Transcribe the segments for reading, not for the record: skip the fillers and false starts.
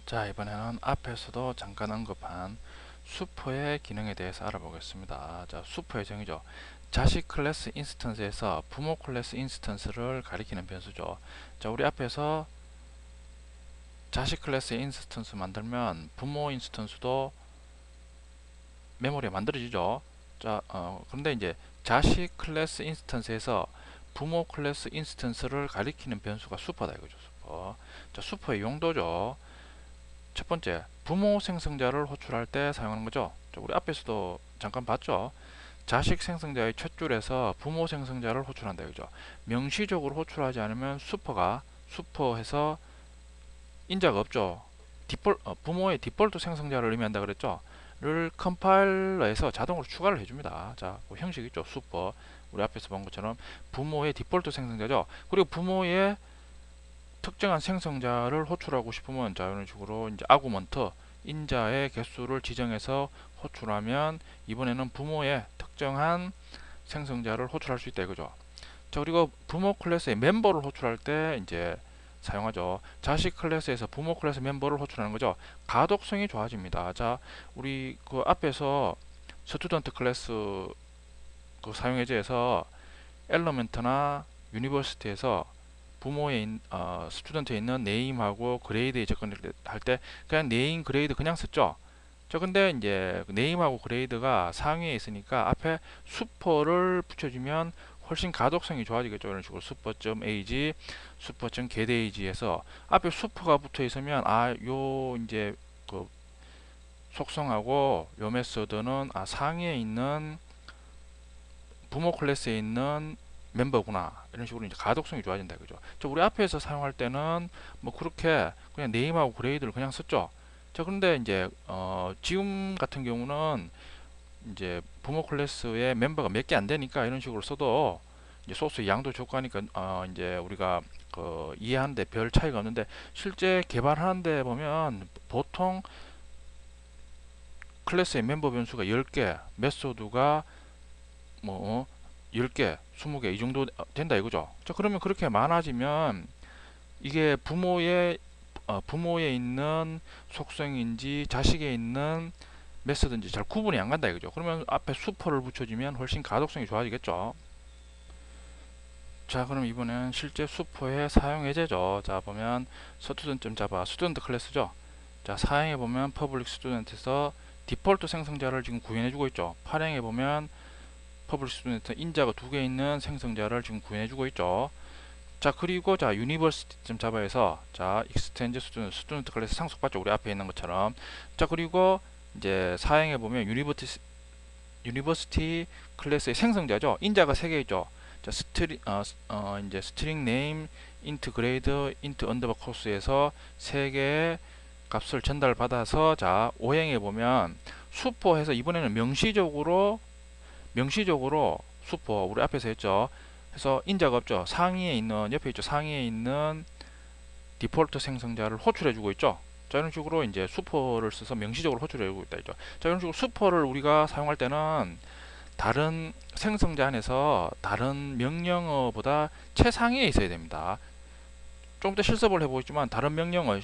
자, 이번에는 앞에서도 잠깐 언급한 수퍼의 기능에 대해서 알아보겠습니다. 자, 수퍼의 정의죠. 자식 클래스 인스턴스에서 부모 클래스 인스턴스를 가리키는 변수죠. 자, 우리 앞에서 자식 클래스 인스턴스 만들면 부모 인스턴스도 메모리에 만들어지죠. 자, 그런데 이제 자식 클래스 인스턴스에서 부모 클래스 인스턴스를 가리키는 변수가 수퍼다 이거죠. 수퍼. 자, 수퍼의 용도죠. 첫 번째, 부모 생성자를 호출할 때 사용하는 거죠. 우리 앞에서도 잠깐 봤죠. 자식 생성자의 첫 줄에서 부모 생성자를 호출한다 이거죠. 명시적으로 호출하지 않으면 수퍼해서 인자가 없죠. 부모의 디폴트 생성자를 의미한다 그랬죠. 를 컴파일러에서 자동으로 추가를 해줍니다. 자, 그 형식 있죠. 수퍼. 우리 앞에서 본 것처럼 부모의 디폴트 생성자죠. 그리고 부모의 특정한 생성자를 호출하고 싶으면 자 이런 식으로 이제 아구먼트 인자의 개수를 지정해서 호출하면 이번에는 부모의 특정한 생성자를 호출할 수 있다 이거죠. 자, 그리고 부모 클래스의 멤버를 호출할 때 이제 사용하죠. 자식 클래스에서 부모 클래스 멤버를 호출하는 거죠. 가독성이 좋아집니다. 자, 우리 그 앞에서 스튜던트 클래스 그 사용 예제에서 엘러멘트나 유니버시티에서 스튜던트에 있는 네임하고 그레이드에 접근할 때 그냥 네임 그레이드 그냥 썼죠. 저 근데 이제 네임하고 그레이드가 상위에 있으니까 앞에 슈퍼를 붙여주면 훨씬 가독성이 좋아지겠죠. 이런 식으로 슈퍼.age, 슈퍼.getAge에서 앞에 슈퍼가 붙어 있으면 요 이제 그 속성하고 요 메소드는 상위에 있는 부모 클래스에 있는 멤버구나 이런 식으로 이제 가독성이 좋아진다 그죠. 저 우리 앞에서 사용할 때는 뭐 그렇게 그냥 네임하고 그레이드를 그냥 썼죠. 자, 그런데 이제 지금 같은 경우는 이제 부모 클래스의 멤버가 몇 개 안 되니까 이런 식으로 써도 이제 소스 양도 적고하니까 이제 우리가 그 이해하는데 별 차이가 없는데 실제 개발하는데 보면 보통 클래스의 멤버 변수가 10개, 메소드가 뭐 10개, 20개 이 정도 된다 이거죠. 자, 그러면 그렇게 많아지면 이게 부모에 있는 속성인지 자식에 있는 메서드인지 잘 구분이 안 간다 이거죠. 그러면 앞에 슈퍼를 붙여주면 훨씬 가독성이 좋아지겠죠. 자, 그럼 이번엔 실제 슈퍼의 사용 예제죠. 자, 보면 스튜던트.java 스튜던트 클래스죠. 자, 사행해 보면 퍼블릭 스튜던트에서 디폴트 생성자를 지금 구현해주고 있죠. 발행해 보면 퍼블릭 스튜던트 인자가 2개 있는 생성자를 지금 구현해주고 있죠. 자, 그리고 자 university.java에서 자 extend 스튜던트 클래스 상속받죠. 우리 앞에 있는 것처럼. 자, 그리고 이제 사행해 보면 유니버시티 클래스의 생성자죠. 인자가 3개 있죠. 자, 이제 스트링 네임 인트 그레이드 인트 언더바 코스에서 3개의 값을 전달받아서 자 오행해 보면 수포해서 이번에는 명시적으로 수포 우리 앞에서 했죠. 그래서 인자가 없죠. 상위에 있는 옆에 있죠. 상위에 있는 디폴트 생성자를 호출해주고 있죠. 자, 이런 식으로 이제 수퍼를 써서 명시적으로 호출해주고 있다 있죠. 자, 이런 식으로 수퍼를 우리가 사용할 때는 다른 생성자 안에서 다른 명령어보다 최상위에 있어야 됩니다. 좀 더 실습을 해보겠지만 다른 명령어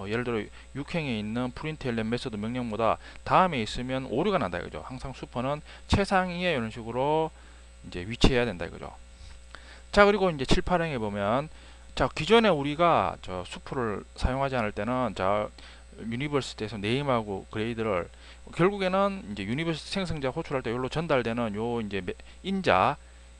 예를 들어 6행에 있는 printLN 메소드 명령보다 다음에 있으면 오류가 난다 이거죠. 항상 수퍼는 최상위에 이런 식으로 이제 위치해야 된다 이거죠. 자, 그리고 이제 7, 8행에 보면 자 기존에 우리가 저 수프를 사용하지 않을 때는 자 유니버시티에서 네임하고 그레이드를 결국에는 이제 유니버시티 생성자 호출할 때 여기로 전달되는 요 이제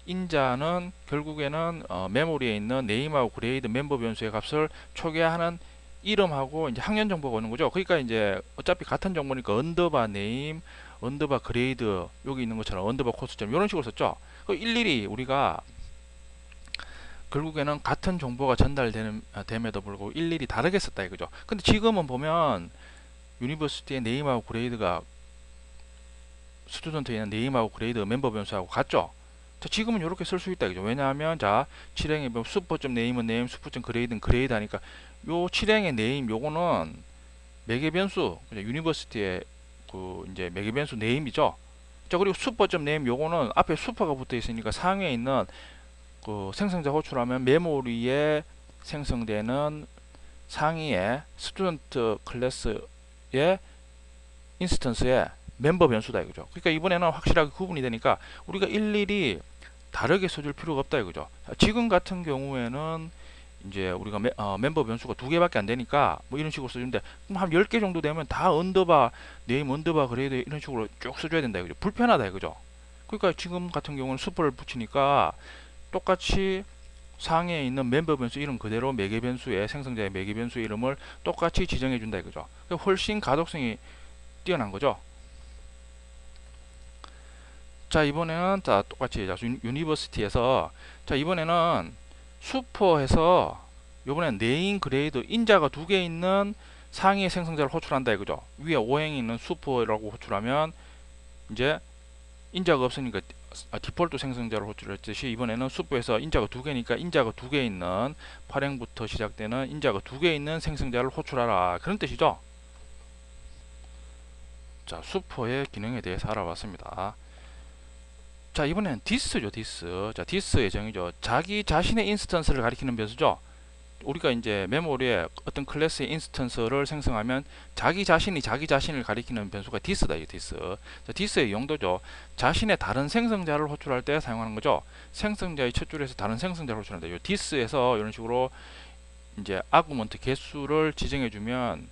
인자는 결국에는 메모리에 있는 네임하고 그레이드 멤버 변수의 값을 초기화하는 이름하고 이제 학년 정보가 오는 거죠. 그러니까 이제 어차피 같은 정보니까 언더바 네임, 언더바 그레이드 여기 있는 것처럼 언더바 코스처럼 이런 식으로 썼죠. 그 일일이 우리가 결국에는 같은 정보가 전달됨에도 불구하고 일일이 다르게 썼다 이거죠. 근데 지금은 보면 유니버시티의 네임하고 그레이드가 스튜던트에 있는 네임하고 그레이드 멤버 변수하고 같죠. 자, 지금은 이렇게 쓸 수 있다 이거죠. 왜냐하면 자 7행에 보면 슈퍼.네임은 네임, 슈퍼.그레이드는 그레이드 하니까 요 7행의 네임 요거는 매개 변수 유니버시티의 그 이제 매개 변수 네임이죠. 자, 그리고 슈퍼.네임 요거는 앞에 슈퍼가 붙어 있으니까 상위에 있는 그 생성자 호출하면 메모리에 생성되는 상위의 스튜던트 클래스의 인스턴스의 멤버 변수다 이거죠. 그러니까 이번에는 확실하게 구분이 되니까 우리가 일일이 다르게 써줄 필요가 없다 이거죠. 지금 같은 경우에는 이제 우리가 멤버 변수가 두 개밖에 안 되니까 뭐 이런 식으로 써주는데 그럼 한 10개 정도 되면 다 언더바 네임 언더바 그레이드 이런 식으로 쭉 써줘야 된다 이거죠. 불편하다 이거죠. 그러니까 지금 같은 경우는 슈퍼를 붙이니까 똑같이 상에 있는 멤버 변수 이름 그대로 매개 변수의 생성자의 매개 변수 이름을 똑같이 지정해 준다 이거죠. 그러니까 훨씬 가독성이 뛰어난 거죠. 자 이번에는 자 똑같이 유니버시티에서 자 이번에는 슈퍼에서 요번엔 네임 그레이드 인자가 두 개 있는 상위 생성자를 호출한다 이거죠. 위에 오행이 있는 슈퍼라고 호출하면 이제 인자가 없으니까 디폴트 생성자를 호출했듯이 이번에는 슈퍼에서 인자가 두 개니까 인자가 두 개 있는 발행부터 시작되는 인자가 두 개 있는 생성자를 호출하라 그런 뜻이죠. 자 슈퍼의 기능에 대해서 알아봤습니다. 자 이번에는 디스죠. 디스. 자 디스의 정의죠. 자기 자신의 인스턴스를 가리키는 변수죠. 우리가 이제 메모리에 어떤 클래스의 인스턴스를 생성하면 자기 자신이 자기 자신을 가리키는 변수가 디스다. 이 디스. 자, 디스의 용도죠. 자신의 다른 생성자를 호출할 때 사용하는 거죠. 생성자의 첫 줄에서 다른 생성자를 호출한다. 이 디스에서 이런 식으로 이제 아구먼트 개수를 지정해 주면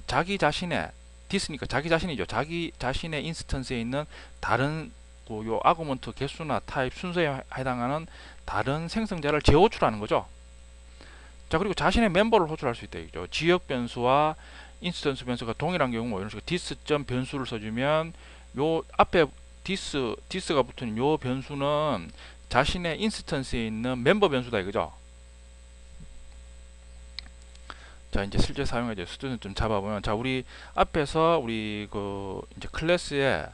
자기 자신의 디스니까 자기 자신이죠. 자기 자신의 인스턴스에 있는 다른 요 아구먼트 개수나 타입 순서에 해당하는 다른 생성자를 재호출하는 거죠. 자 그리고 자신의 멤버를 호출할 수 있다 이죠. 지역 변수와 인스턴스 변수가 동일한 경우 뭐 이런 식으로 디스.점 변수를 써주면 요 앞에 디스가 붙은 요 변수는 자신의 인스턴스에 있는 멤버 변수다 이거죠. 자 이제 실제 사용해서 스튜던트 좀 잡아보면 자 우리 앞에서 우리 그 이제 클래스에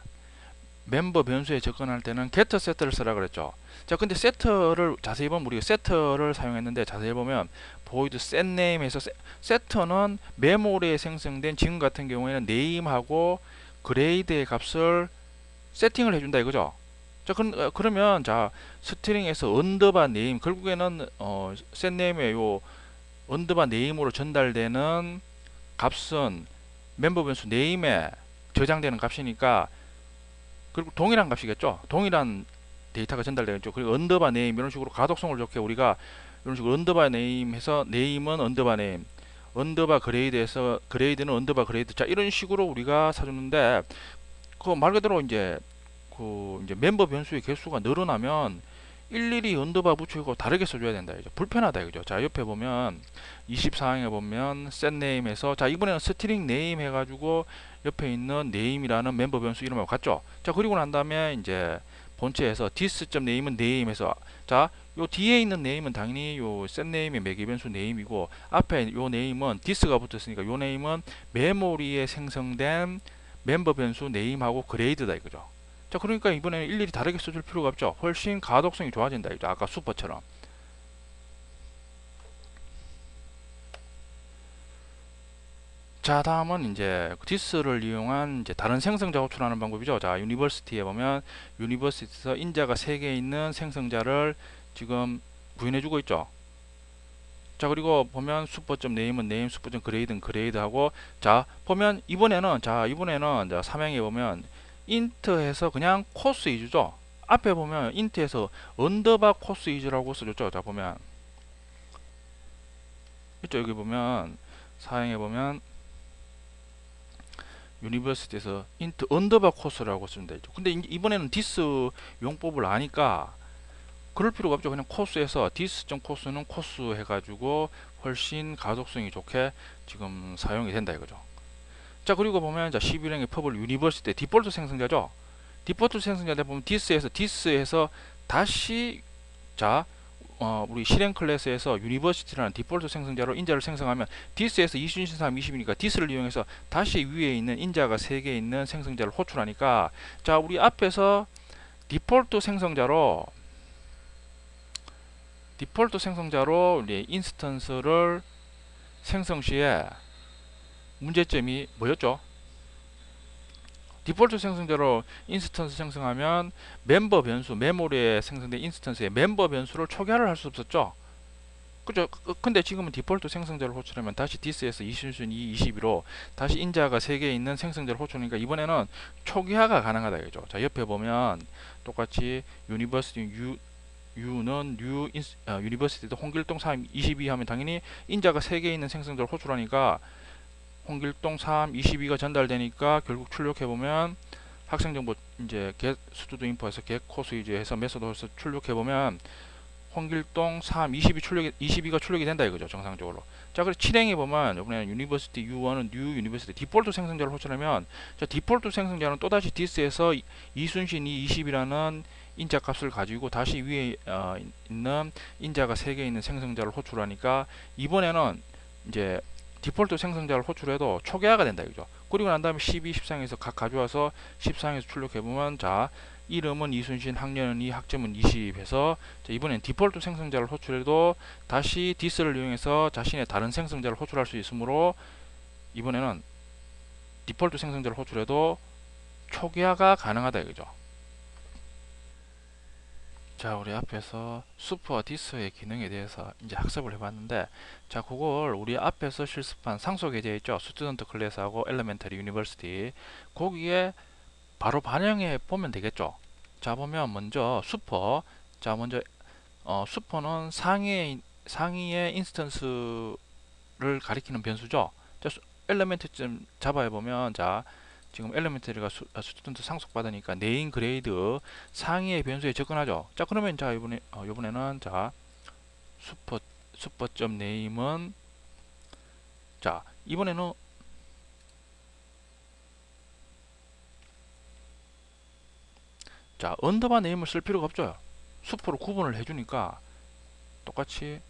멤버 변수에 접근할 때는 getter set를 쓰라 그랬죠. 자 근데 set를 자세히 보면 우리가 set를 사용했는데 자세히 보면 void set name에서 set는 메모리에 생성된 지금 같은 경우에는 name하고 grade의 값을 세팅을 해준다 이거죠. 자 그러면 자 스트링에서 언더바 네임 결국에는 set name의 요 언더바 네임으로 전달되는 값은 멤버 변수 네임에 저장되는 값이니까 그리고 동일한 값이겠죠. 동일한 데이터가 전달되겠죠. 그리고 언더바 네임 이런 식으로 가독성을 좋게 우리가 이런 식으로 언더바 네임 해서 네임은 언더바 네임, 언더바 그레이드에서 그레이드는 언더바 그레이드. 자 이런 식으로 우리가 사주는데 그 말 그대로 이제 이제 멤버 변수의 개수가 늘어나면 일일이 언더바 붙이고 다르게 써줘야 된다. 이제 불편하다 이거죠. 자 옆에 보면 24항에 보면 set name에서 자 이번에는 string name 해가지고 옆에 있는 name이라는 멤버 변수 이름하고 같죠. 자 그리고 난 다음에 이제 본체에서 this.name은 name에서 자 요 뒤에 있는 name은 당연히 요 set name의 매개 변수 name이고 앞에 요 name은 this가 붙었으니까 요 name은 메모리에 생성된 멤버 변수 name하고 grade다 이거죠. 자 그러니까 이번에는 일일이 다르게 써줄 필요가 없죠. 훨씬 가독성이 좋아진다 이죠. 아까 슈퍼처럼. 자 다음은 이제 this를 이용한 이제 다른 생성자 호출하는 방법이죠. 자 유니버시티에 보면 유니버시티에서 인자가 3개 있는 생성자를 지금 구현해주고 있죠. 자 그리고 보면 슈퍼점 네임은 네임, 슈퍼점 그레이드는 그레이드하고 자 보면 이번에는 자 3행에 보면 인트해서 그냥 코스 이주죠. 앞에 보면 인트에서 언더바 코스 이주라고 써줬죠. 자 보면 있죠. 여기 보면 4행에 보면 유니버시티에서 인트 언더바 코스라고 쓰면 되죠. 근데 이번에는 디스 용법을 아니까 그럴 필요가 없죠. 그냥 코스에서 dis.코스는 코스 해가지고 훨씬 가독성이 좋게 지금 사용이 된다 이거죠. 자 그리고 보면 자 11행의 퍼블 유니버시티 디폴트 생성자죠. 디폴트 생성자들 보면 디스에서 다시 자 우리 실행 클래스에서 유니버시티라는 디폴트 생성자로 인자를 생성하면 디스에서 20, 23, 20이니까 디스를 이용해서 다시 위에 있는 인자가 3개 있는 생성자를 호출하니까 자 우리 앞에서 디폴트 생성자로 우리 인스턴스를 생성 시에 문제점이 뭐였죠? 디폴트 생성자로 인스턴스 생성하면 멤버 변수, 메모리에 생성된 인스턴스의 멤버 변수를 초기화를 할 수 없었죠. 그죠? 근데 지금은 디폴트 생성자를 호출하면 다시 this에서 이순신 2, 22로 다시 인자가 3개 있는 생성자를 호출하니까 이번에는 초기화가 가능하다 이거죠. 자, 옆에 보면 똑같이 university U는 유니버시티도 홍길동 3, 22 하면 당연히 인자가 3개 있는 생성자를 호출하니까 홍길동 3, 22가 전달되니까 결국 출력해보면 학생정보 이제 get 스튜드 인포에서 get 코스 위주해서 메소드에서 출력해보면 홍길동 3, 22가 출력이 된다 이거죠. 정상적으로. 자, 그래서 실행해 보면 이번에는 유니버시티 U1은 new 유니버시티 디폴트 생성자를 호출하면 자, 디폴트 생성자는 또다시 this에서 이순신이 20이라는 인자 값을 가지고 다시 위에 있는 인자가 3개 있는 생성자를 호출하니까 이번에는 이제 디폴트 생성자를 호출해도 초기화가 된다 이거죠. 그리고 난 다음에 12, 13에서 각 가져와서 14에서 출력해 보면 자, 이름은 이순신, 학년은 2, 학점은 20 해서 이번엔 디폴트 생성자를 호출해도 다시 this를 이용해서 자신의 다른 생성자를 호출할 수 있으므로 이번에는 디폴트 생성자를 호출해도 초기화가 가능하다 이거죠. 자, 우리 앞에서 슈퍼와 this의 기능에 대해서 이제 학습을 해봤는데, 자, 그걸 우리 앞에서 실습한 상소 계좌 있죠? 스튜던트 클래스하고 엘레멘터리 유니버시티 거기에 바로 반영해 보면 되겠죠. 자, 보면 먼저 슈퍼. 자, 먼저 슈퍼는 상위의 인스턴스를 가리키는 변수죠. 자, 엘리멘트 좀 잡아해 보면 자, 지금 엘리멘트리가 스튜던트 상속 받으니까 네임 그레이드 상위의 변수에 접근하죠. 자, 그러면 자, 이번에는 자, 슈퍼.점 네임은 자, 이번에는 자, 언더바 네임을 쓸 필요가 없죠. 슈퍼로 구분을 해주니까 똑같이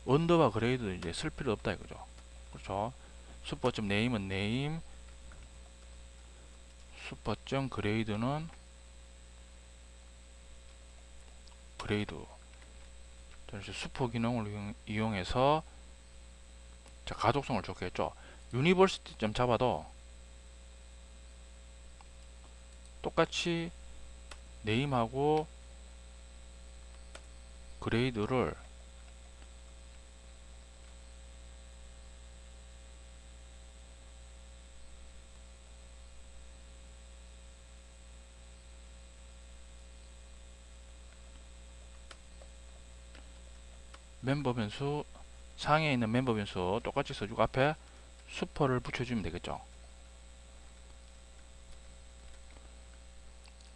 언더바 그레이드 이제 쓸 필요 없다 이거죠. 그렇죠. 슈퍼점 네임은 네임, 슈퍼점 그레이드는 그레이드. 그래서 슈퍼 기능을 이용해서 자, 가독성을 좋겠죠. 유니버시티 점 잡아도 똑같이 네임하고 그레이드를 멤버 변수 상에 있는 멤버 변수 똑같이 써주고 앞에 슈퍼를 붙여주면 되겠죠.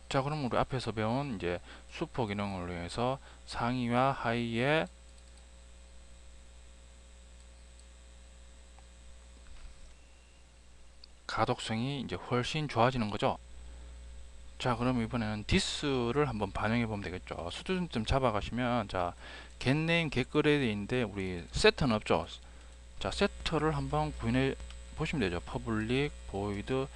자, 그럼 우리 앞에서 배운 이제 슈퍼 기능을 이용해서 상위와 하위의 가독성이 이제 훨씬 좋아지는 거죠. 자, 그럼 이번에는 this를 한번 반영해 보면 되겠죠. 스튜던트 좀 잡아가시면 자, getName, getGrade인데 우리 세트는 없죠. 자, 세트를 한번 구현해 보시면 되죠. public void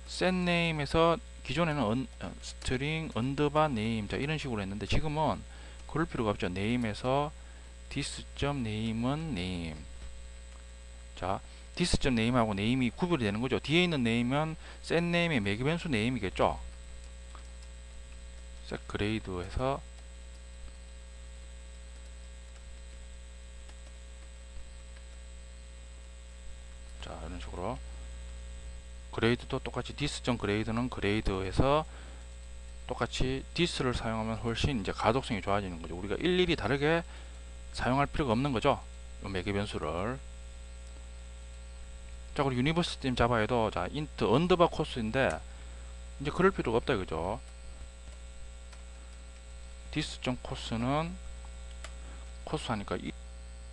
setName에서 기존에는 string underbar name 자, 이런 식으로 했는데 지금은 그럴 필요가 없죠. name에서 this.name은 name. 자, this.name하고 name이 구별이 되는 거죠. 뒤에 있는 name은 setName의 매개 변수 name이겠죠. setGrade에서 자, 이런 식으로 그레이드도 똑같이 this.grade는 그레이드에서 똑같이 this를 사용하면 훨씬 이제 가독성이 좋아지는 거죠. 우리가 일일이 다르게 사용할 필요가 없는 거죠. 이 매개 변수를. 자, 그리고 유니버시티 자바에도 자, int 언더바 코스인데 이제 그럴 필요가 없다 이거죠. this.co스는 코스 하니까 이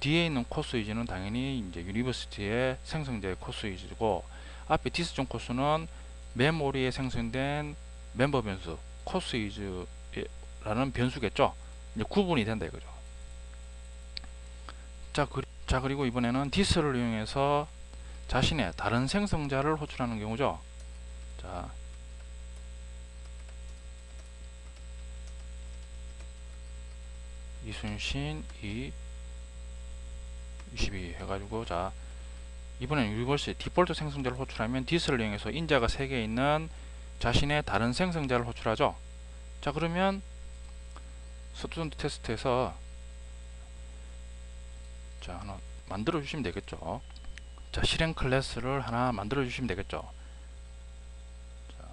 뒤에 있는 코스 위즈는 당연히 이제 유니버시티의 생성자의 코스 위즈고 앞에 this.co스는 메모리에 생성된 멤버 변수 코스 위즈라는 변수겠죠. 이제 구분이 된다 이거죠. 자, 그리고 이번에는 this를 이용해서 자신의 다른 생성자를 호출하는 경우죠. 자, 이순신 22 해가지고 자, 이번엔 유니버시티 디폴트 생성자를 호출하면 this를 이용해서 인자가 3개 있는 자신의 다른 생성자를 호출하죠. 자, 그러면 스튜던트 테스트에서 자 하나 만들어 주시면 되겠죠. 자 실행 클래스를 하나 만들어 주시면 되겠죠. 자,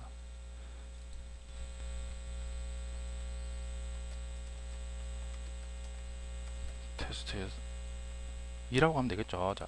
테스트에서 2라고 하면 되겠죠. 자,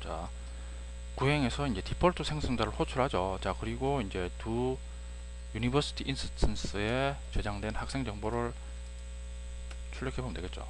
자 구행에서 이제 디폴트 생성자를 호출하죠. 자 그리고 이제 두 유니버시티 인스턴스에 저장된 학생 정보를 출력해 보면 되겠죠.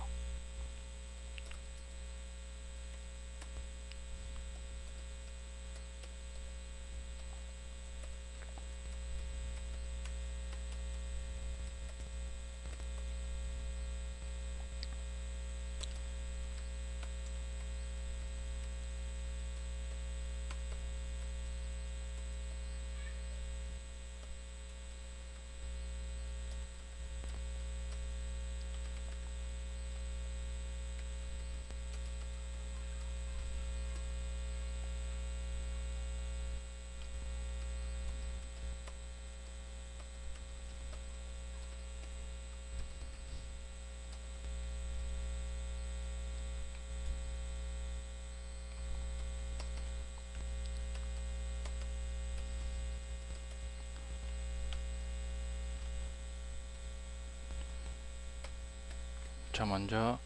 자 먼저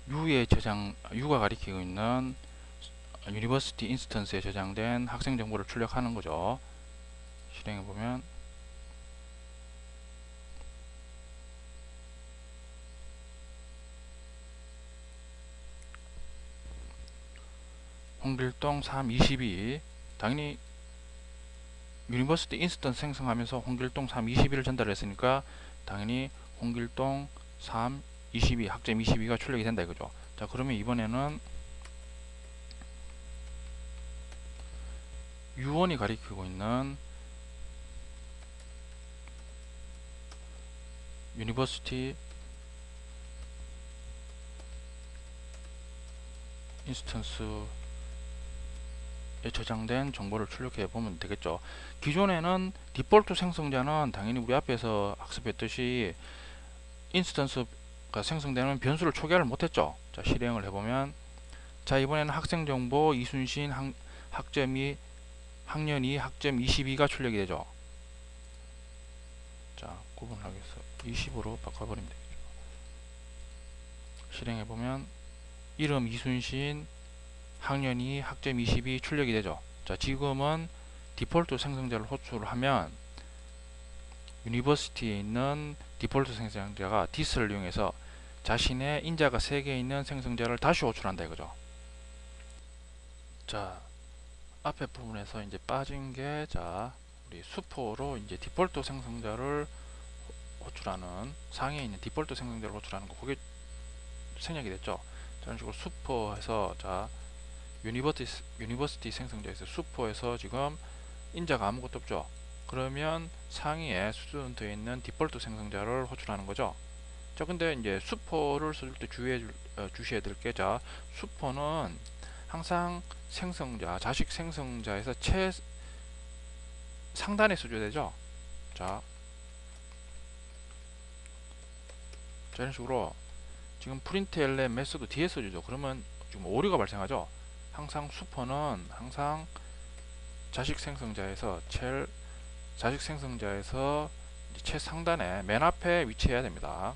U가 가리키고 있는 유니버시티 인스턴스에 저장된 학생 정보를 출력하는 거죠. 실행해 보면 홍길동 322 당연히 유니버시티 인스턴스 생성하면서 홍길동 322를 전달했으니까 당연히 홍길동 322 학점 22가 출력이 된다 이거죠. 자 그러면 이번에는 U1이 가리키고 있는 유니버시티 인스턴스에 저장된 정보를 출력해 보면 되겠죠. 기존에는 디폴트 생성자는 당연히 우리 앞에서 학습했듯이 인스턴스가 생성되는 변수를 초기화를 못했죠. 자 실행을 해보면 자 이번에는 학생 정보 이순신 학점이 학년이 학점 22가 출력이 되죠. 자 구분하기 위해서 20으로 바꿔버리면 되겠죠. 실행해보면 이름 이순신 학년이 학점 22 출력이 되죠. 자 지금은 디폴트 생성자를 호출하면 유니버시티에 있는 디폴트 생성자가 this를 이용해서 자신의 인자가 3개 있는 생성자를 다시 호출한다 이거죠. 자 앞에 부분에서 이제 빠진 게 자 우리 수포로 이제 디폴트 생성자를 호출하는 상위에 있는 디폴트 생성자를 호출하는 거 그게 생략이 됐죠. 이런 식으로 수포에서 자 유니버시티 생성자에서 수포에서 지금 인자가 아무것도 없죠. 그러면 상위에 스튜던트에 있는 디폴트 생성자를 호출하는 거죠. 자 근데 이제 수포를 쓸 때 주시해야 될 게 자 수포는 항상 생성자 자식 생성자에서 상단에 써줘야 되죠. 자 이런 식으로 지금 프린트LN 메소드 뒤에 써주죠. 그러면 지금 오류가 발생하죠. 항상 수포는 항상 자식 생성자에서 최상단에 맨 앞에 위치해야 됩니다.